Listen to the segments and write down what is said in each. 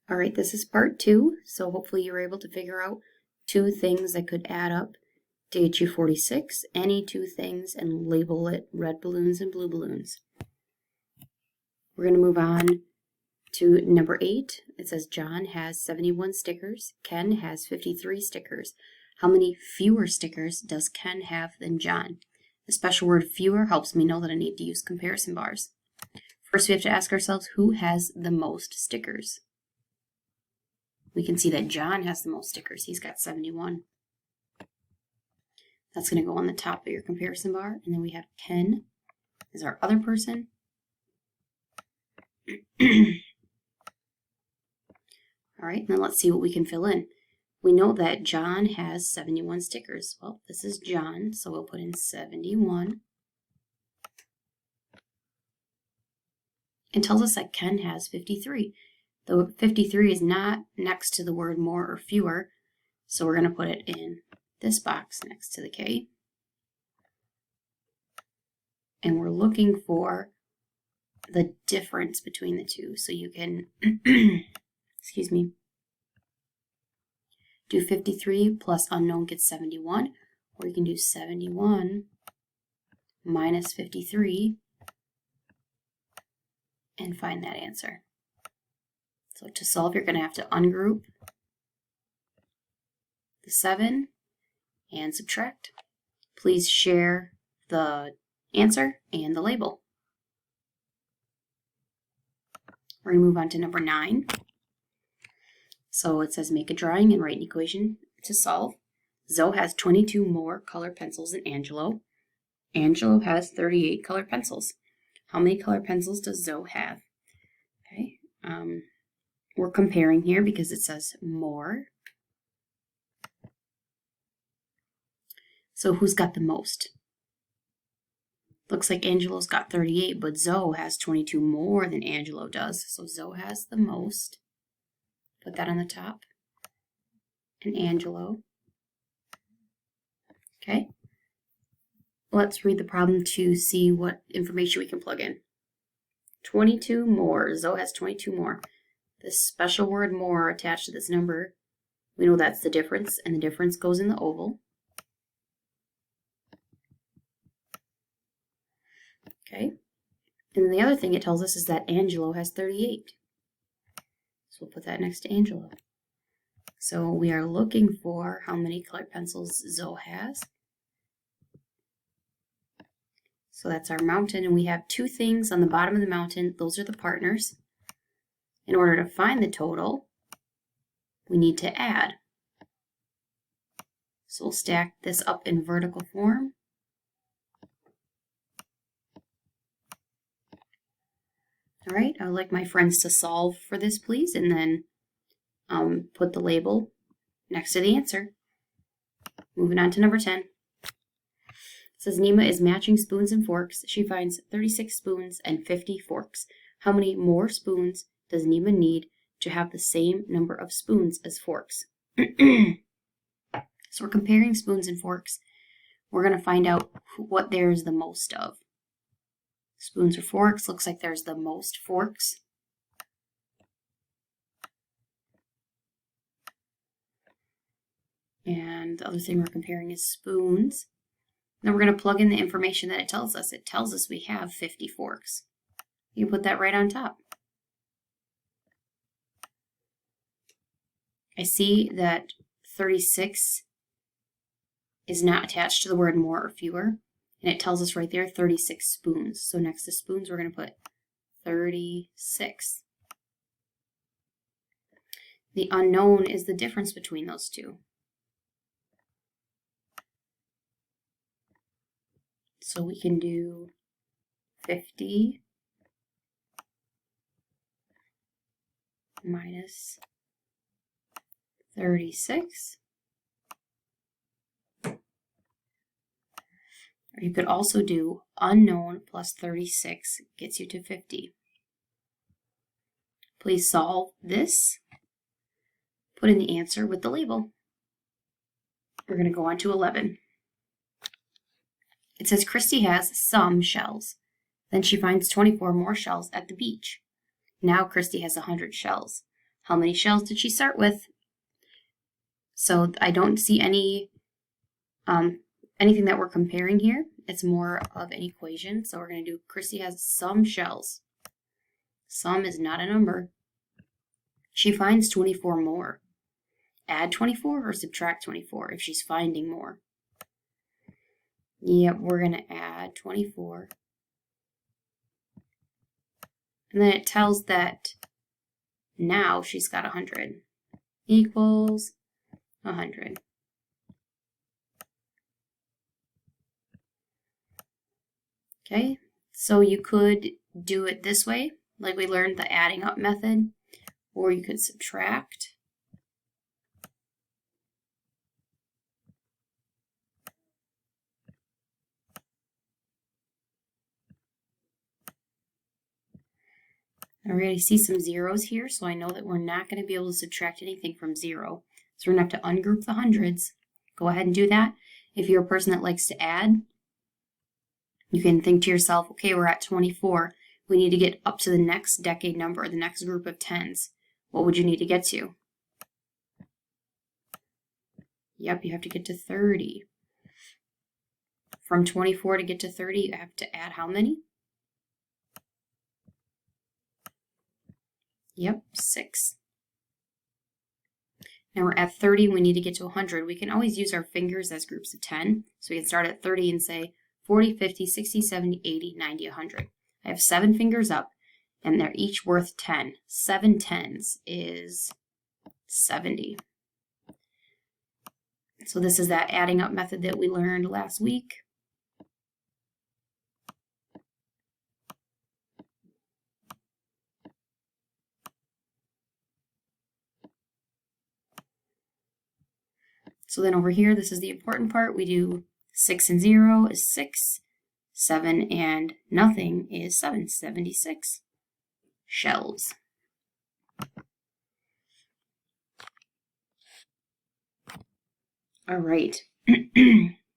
All right, this is part 2, so hopefully you were able to figure out two things that could add up to get you 46, any two things, and label it red balloons and blue balloons. We're going to move on to number 8. It says John has 71 stickers. Ken has 53 stickers. How many fewer stickers does Ken have than John? The special word fewer helps me know that I need to use comparison bars. First, we have to ask ourselves, who has the most stickers? We can see that John has the most stickers. He's got 71. That's going to go on the top of your comparison bar. And then we have Ken is our other person. All right, and then let's see what we can fill in. We know that John has 71 stickers. Well, this is John, so we'll put in 71. It tells us that Ken has 53. The 53 is not next to the word more or fewer, so we're going to put it in this box next to the K. And we're looking for the difference between the two. So you can, excuse me, do 53 plus unknown gets 71, or you can do 71 minus 53 and find that answer. So to solve, you're going to have to ungroup the 7 and subtract. Please share the answer and the label. We're going to move on to number 9. So it says make a drawing and write an equation to solve. Zoe has 22 more colored pencils than Angelo. Angelo has 38 colored pencils. How many colored pencils does Zoe have? Okay. We're comparing here because it says more. So who's got the most? Looks like Angelo's got 38, but Zoe has 22 more than Angelo does. So Zoe has the most. Put that on the top. And Angelo. Okay. Let's read the problem to see what information we can plug in. 22 more. Zoe has 22 more. This special word more attached to this number, we know that's the difference, and the difference goes in the oval. Okay. And then the other thing it tells us is that Angelo has 38. So we'll put that next to Angelo. So we are looking for how many colored pencils Zoe has. So that's our mountain, and we have two things on the bottom of the mountain. Those are the partners. In order to find the total, we need to add. So we'll stack this up in vertical form. All right, I would like my friends to solve for this, please, and then put the label next to the answer. Moving on to number 10. It says Nima is matching spoons and forks. She finds 36 spoons and 50 forks. How many more spoons does Nima need to have the same number of spoons as forks? So we're comparing spoons and forks. We're going to find out what there is the most of. Spoons or forks, looks like there's the most forks. And the other thing we're comparing is spoons. Then we're going to plug in the information that it tells us. It tells us we have 50 forks. You can put that right on top. I see that 36 is not attached to the word more or fewer. And it tells us right there 36 spoons. So next to spoons, we're going to put 36. The unknown is the difference between those two. So we can do 50 minus 36. Or you could also do unknown plus 36 gets you to 50. Please solve this. Put in the answer with the label. We're going to go on to 11. It says Christy has some shells. Then she finds 24 more shells at the beach. Now Christy has 100 shells. How many shells did she start with? So I don't see any anything that we're comparing here. It's more of an equation. So we're going to do, Chrissy has some shells. Some is not a number. She finds 24 more. Add 24 or subtract 24 if she's finding more. Yep, we're going to add 24. And then it tells that now she's got 100 equals 100. Okay, so you could do it this way, like we learned the adding up method, or you could subtract. I already see some zeros here, so I know that we're not going to be able to subtract anything from 0. So we're going to have to ungroup the hundreds. Go ahead and do that. If you're a person that likes to add, you can think to yourself, okay, we're at 24. We need to get up to the next decade number, or the next group of tens. What would you need to get to? Yep, you have to get to 30. From 24 to get to 30, you have to add how many? Yep, 6. Now we're at 30, we need to get to 100. We can always use our fingers as groups of 10. So we can start at 30 and say 40, 50, 60, 70, 80, 90, 100. I have 7 fingers up, and they're each worth 10. 7 tens is 70. So this is that adding up method that we learned last week. So then over here, this is the important part. We do 6 and 0 is 6. 7 and nothing is 7. 76 shells. All right.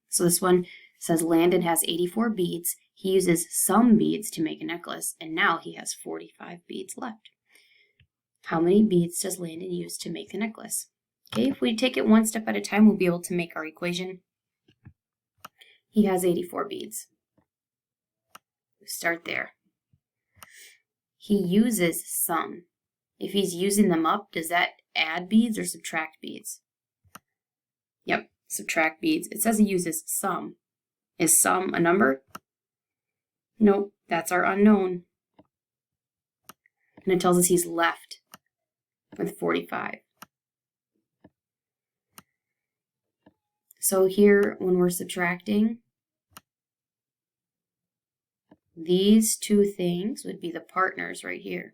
So this one says Landon has 84 beads. He uses some beads to make a necklace, and now he has 45 beads left. How many beads does Landon use to make the necklace? Okay, if we take it one step at a time, we'll be able to make our equation. He has 84 beads. We start there. He uses some. If he's using them up, does that add beads or subtract beads? Yep, subtract beads. It says he uses some. Is some a number? Nope, that's our unknown. And it tells us he's left with 45. So here, when we're subtracting, these two things would be the partners right here.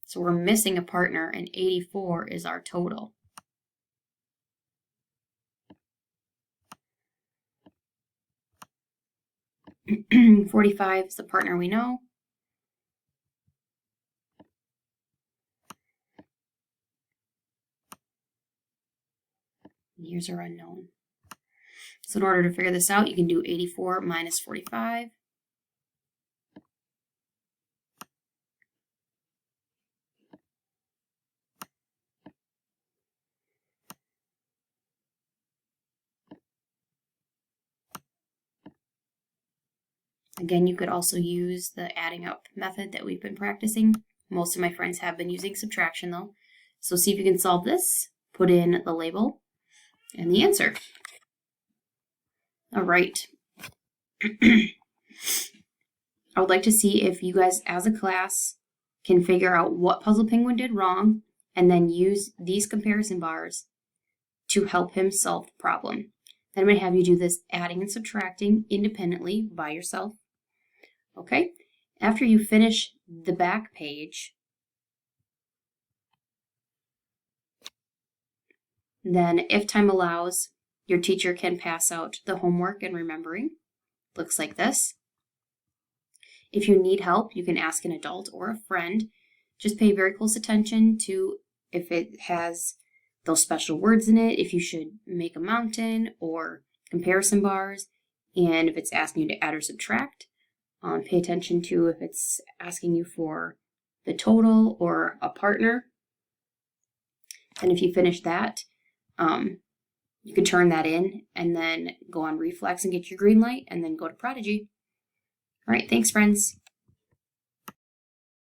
So we're missing a partner, and 84 is our total. $45 is the partner we know. And here's our unknown. So in order to figure this out, you can do 84 minus 45. Again, you could also use the adding up method that we've been practicing. Most of my friends have been using subtraction though. So see if you can solve this. Put in the label and the answer. All right. I would like to see if you guys as a class can figure out what Puzzle Penguin did wrong and then use these comparison bars to help him solve the problem. Then I'm going to have you do this adding and subtracting independently by yourself. Okay? After you finish the back page, then if time allows, your teacher can pass out the homework and remembering. Looks like this. If you need help, you can ask an adult or a friend. Just pay very close attention to if it has those special words in it, if you should make a mountain or comparison bars, and if it's asking you to add or subtract. Pay attention to if it's asking you for the total or a partner. Then if you finish that, you can turn that in and then go on Reflex and get your green light and then go to Prodigy. All right, thanks, friends.